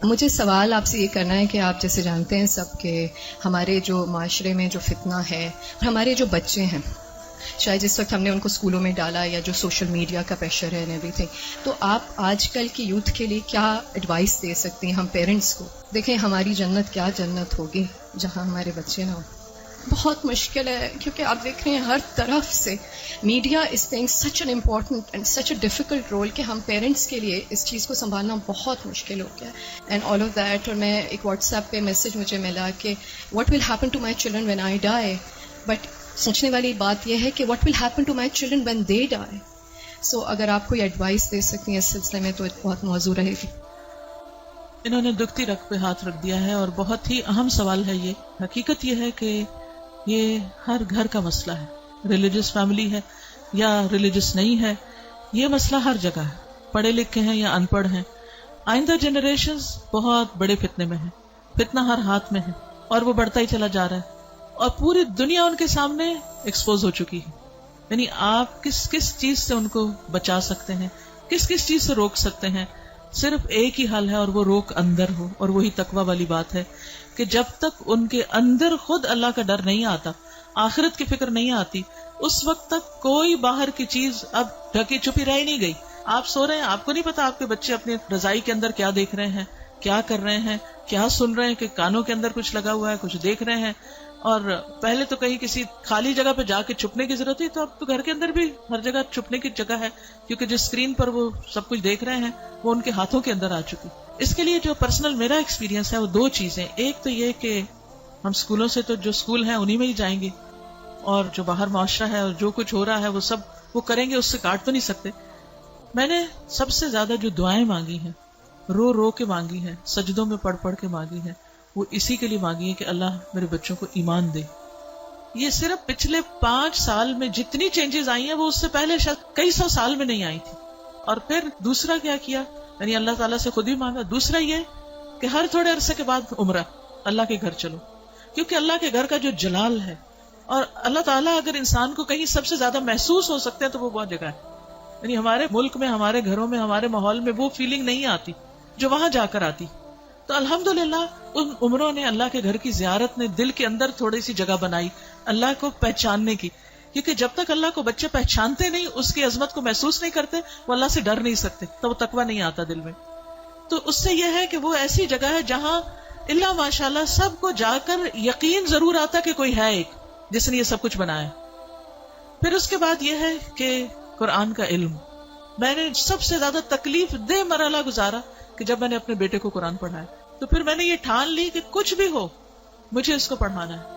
مجھے سوال آپ سے یہ کرنا ہے کہ آپ جیسے جانتے ہیں سب کہ ہمارے جو معاشرے میں جو فتنہ ہے اور ہمارے جو بچے ہیں، شاید جس وقت ہم نے ان کو اسکولوں میں ڈالا یا جو سوشل میڈیا کا پریشر ہے اینڈ ایوری تھنگ، تو آپ آج کل کی یوتھ کے لیے کیا ایڈوائس دے سکتی ہیں ہم پیرنٹس کو؟ دیکھیں ہماری جنت کیا جنت ہوگی جہاں ہمارے بچے نہ ہوں. بہت مشکل ہے کیونکہ آپ دیکھ رہے ہیں ہر طرف سے media is playing such an important and such a difficult role کہ ہم پیرنٹس کے لیے اس چیز کو سنبھالنا بہت مشکل ہو گیا اینڈ آل آف دیٹ. اور میں ایک واٹس ایپ پہ میسج مجھے ملا کہ what will happen to my children when I die, but سوچنے والی بات یہ ہے کہ what will happen to my children when they die. So اگر آپ کوئی ایڈوائس دے سکتی ہیں اس سلسلے میں تو بہت موضوع رہے گی. انہوں نے دکھتی رگ پہ ہاتھ رکھ دیا ہے اور بہت ہی اہم سوال ہے یہ. حقیقت یہ ہے کہ یہ ہر گھر کا مسئلہ ہے، ریلیجس فیملی ہے یا ریلیجس نہیں ہے، یہ مسئلہ ہر جگہ ہے، پڑھے لکھے ہیں یا ان پڑھ ہیں. آئندہ جنریشنز بہت بڑے فتنے میں ہیں، فتنہ ہر ہاتھ میں ہے اور وہ بڑھتا ہی چلا جا رہا ہے اور پوری دنیا ان کے سامنے ایکسپوز ہو چکی ہے. یعنی آپ کس کس چیز سے ان کو بچا سکتے ہیں، کس کس چیز سے روک سکتے ہیں؟ صرف ایک ہی حل ہے اور وہ روک اندر ہو، اور وہی تقویٰ والی بات ہے کہ جب تک ان کے اندر خود اللہ کا ڈر نہیں آتا، آخرت کی فکر نہیں آتی، اس وقت تک کوئی باہر کی چیز اب ڈھکی چھپی رہ نہیں گئی. آپ سو رہے ہیں، آپ کو نہیں پتا آپ کے بچے اپنی رضائی کے اندر کیا دیکھ رہے ہیں، کیا کر رہے ہیں، کیا سن رہے ہیں، کہ کانوں کے اندر کچھ لگا ہوا ہے، کچھ دیکھ رہے ہیں. اور پہلے تو کہیں کسی خالی جگہ پہ جا کے چھپنے کی ضرورت تھی، تو اب تو گھر کے اندر بھی ہر جگہ چھپنے کی جگہ ہے، کیونکہ جس اسکرین پر وہ سب کچھ دیکھ رہے ہیں وہ ان کے ہاتھوں کے اندر آ چکی. اس کے لیے جو پرسنل میرا ایکسپیرینس ہے وہ دو چیزیں. ایک تو یہ کہ ہم اسکولوں سے تو جو اسکول ہیں انہی میں ہی جائیں گے، اور جو باہر معاشرہ ہے اور جو کچھ ہو رہا ہے وہ سب وہ کریں گے، اس سے کاٹ تو نہیں سکتے. میں نے سب سے زیادہ جو دعائیں مانگی ہیں، رو رو کے مانگی ہیں، سجدوں میں پڑھ پڑھ کے مانگی ہیں، وہ اسی کے لیے مانگی ہے کہ اللہ میرے بچوں کو ایمان دے. یہ صرف پچھلے 5 سال میں جتنی چینجز آئی ہیں وہ اس سے پہلے شاید کئی 100 سال میں نہیں آئی تھی. اور پھر دوسرا کیا کیا، یعنی اللہ تعالیٰ سے خود ہی مانگا. دوسرا یہ کہ ہر تھوڑے عرصے کے بعد عمرہ، اللہ کے گھر چلو، کیونکہ اللہ کے گھر کا جو جلال ہے، اور اللہ تعالیٰ اگر انسان کو کہیں سب سے زیادہ محسوس ہو سکتے ہیں تو وہ بہت جگہ ہے. یعنی ہمارے ملک میں، ہمارے گھروں میں، ہمارے ماحول میں وہ فیلنگ نہیں آتی جو وہاں جا کر آتی. تو الحمدللہ ان عمروں نے، اللہ کے گھر کی زیارت نے دل کے اندر تھوڑی سی جگہ بنائی اللہ کو پہچاننے کی. کیونکہ جب تک اللہ کو بچے پہچانتے نہیں، اس کی عظمت کو محسوس نہیں کرتے، وہ اللہ سے ڈر نہیں سکتے، تو وہ تقویٰ نہیں آتا دل میں. تو اس سے یہ ہے کہ وہ ایسی جگہ ہے جہاں اللہ ماشاءاللہ سب کو جا کر یقین ضرور آتا کہ کوئی ہے ایک جس نے یہ سب کچھ بنایا. پھر اس کے بعد یہ ہے کہ قرآن کا علم. میں نے سب سے زیادہ تکلیف دہ مرحلہ گزارا کہ جب میں نے اپنے بیٹے کو قرآن پڑھایا، تو پھر میں نے یہ ٹھان لی کہ کچھ بھی ہو مجھے اس کو پڑھانا ہے.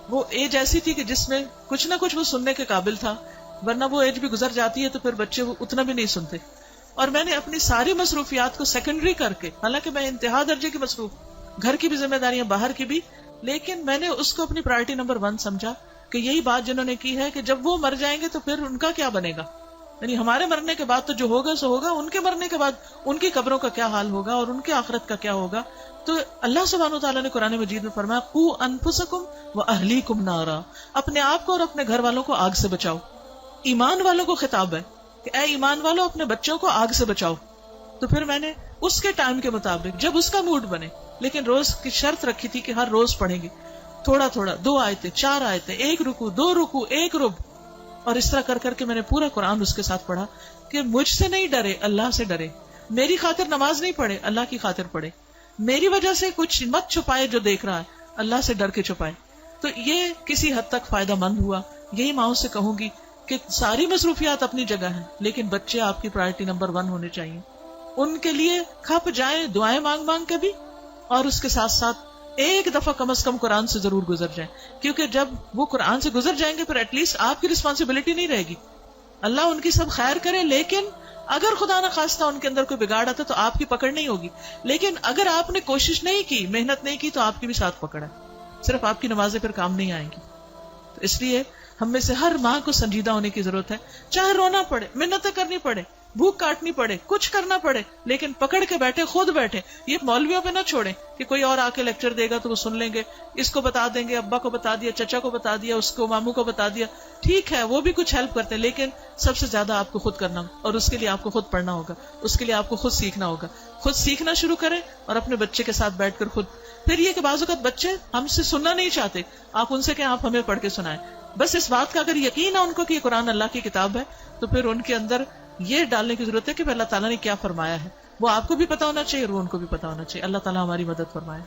وہ ایج ایسی تھی کہ جس میں کچھ نہ کچھ وہ سننے کے قابل تھا، ورنہ وہ ایج بھی گزر جاتی ہے تو پھر بچے وہ اتنا بھی نہیں سنتے. اور میں نے اپنی ساری مصروفیات کو سیکنڈری کر کے، حالانکہ میں انتہا درجے کی مصروف، گھر کی بھی ذمہ داریاں، باہر کی بھی، لیکن میں نے اس کو اپنی پرائرٹی نمبر 1 سمجھا کہ یہی بات جنہوں نے کی ہے کہ جب وہ مر جائیں گے تو پھر ان کا کیا بنے گا. یعنی ہمارے مرنے کے بعد تو جو ہوگا سو ہوگا، ان کے مرنے کے بعد ان کی قبروں کا کیا حال ہوگا اور ان کی آخرت کا کیا ہوگا. تو اللہ سبحانہ وتعالیٰ نے قرآن مجید میں فرمایا قوا انفسکم واہلیکم نارا، اپنے آپ کو اور اپنے گھر والوں کو آگ سے بچاؤ. ایمان والوں کو خطاب ہے کہ اے ایمان والوں اپنے بچوں کو آگ سے بچاؤ. تو پھر میں نے اس کے ٹائم کے مطابق، جب اس کا موڈ بنے، لیکن روز کی شرط رکھی تھی کہ ہر روز پڑھیں گے تھوڑا تھوڑا، 2 آیتیں 4 آیتیں، 1 رکوع 2 رکوع 1 رب، اور اس طرح کر کر کے میں نے پورا قرآن اس کے ساتھ پڑھا کہ مجھ سے نہیں ڈرے، اللہ سے ڈرے. میری خاطر نماز نہیں پڑھے، اللہ کی خاطر پڑھے. میری وجہ سے کچھ مت چھپائے جو دیکھ رہا ہے، اللہ سے ڈر کے چھپائے. تو یہ کسی حد تک فائدہ مند ہوا. یہی ماؤں سے کہوں گی کہ ساری مصروفیات اپنی جگہ ہیں، لیکن بچے آپ کی پرائرٹی نمبر 1 ہونے چاہیے. ان کے لیے کھپ جائیں دعائیں مانگ مانگ کے بھی، اور اس کے ساتھ ساتھ ایک دفعہ کم از کم قرآن سے ضرور گزر جائیں. کیونکہ جب وہ قرآن سے گزر جائیں گے پھر ایٹ لیسٹ آپ کی رسپانسبلٹی نہیں رہے گی. اللہ ان کی سب خیر کرے، لیکن اگر خدا نہ خواستہ ان کے اندر کوئی بگاڑ آتا تو آپ کی پکڑ نہیں ہوگی. لیکن اگر آپ نے کوشش نہیں کی، محنت نہیں کی، تو آپ کی بھی ساتھ پکڑ ہے. صرف آپ کی نمازیں پھر کام نہیں آئیں گی. تو اس لیے ہم میں سے ہر ماں کو سنجیدہ ہونے کی ضرورت ہے. چاہے رونا پڑے، محنتیں کرنی پڑے، بھوک کاٹنی پڑے، کچھ کرنا پڑے، لیکن پکڑ کے بیٹھے، خود بیٹھے. یہ مولویوں پہ نہ چھوڑیں کہ کوئی اور آ کے لیکچر دے گا تو وہ سن لیں گے، اس کو بتا دیں گے، ابا کو بتا دیا، چچا کو بتا دیا، اس کو ماموں کو بتا دیا. ٹھیک ہے وہ بھی کچھ ہیلپ کرتے ہیں، لیکن سب سے زیادہ آپ کو خود کرنا، اور اس کے لیے آپ کو خود پڑھنا ہوگا، اس کے لیے آپ کو خود سیکھنا ہوگا. خود سیکھنا شروع کریں اور اپنے بچے کے ساتھ بیٹھ کر خود. پھر یہ کہ بعض اوقات بچے ہم سے سننا نہیں چاہتے، آپ ان سے کہیں آپ ہمیں پڑھ کے سنائیں. بس اس بات کا اگر یقین ہے ان کو کہ یہ قرآن اللہ کی کتاب ہے، تو پھر ان کے اندر یہ ڈالنے کی ضرورت ہے کہ اللہ تعالیٰ نے کیا فرمایا ہے، وہ آپ کو بھی پتا ہونا چاہیے اور وہ ان کو بھی پتا ہونا چاہیے. اللہ تعالیٰ ہماری مدد فرمائے.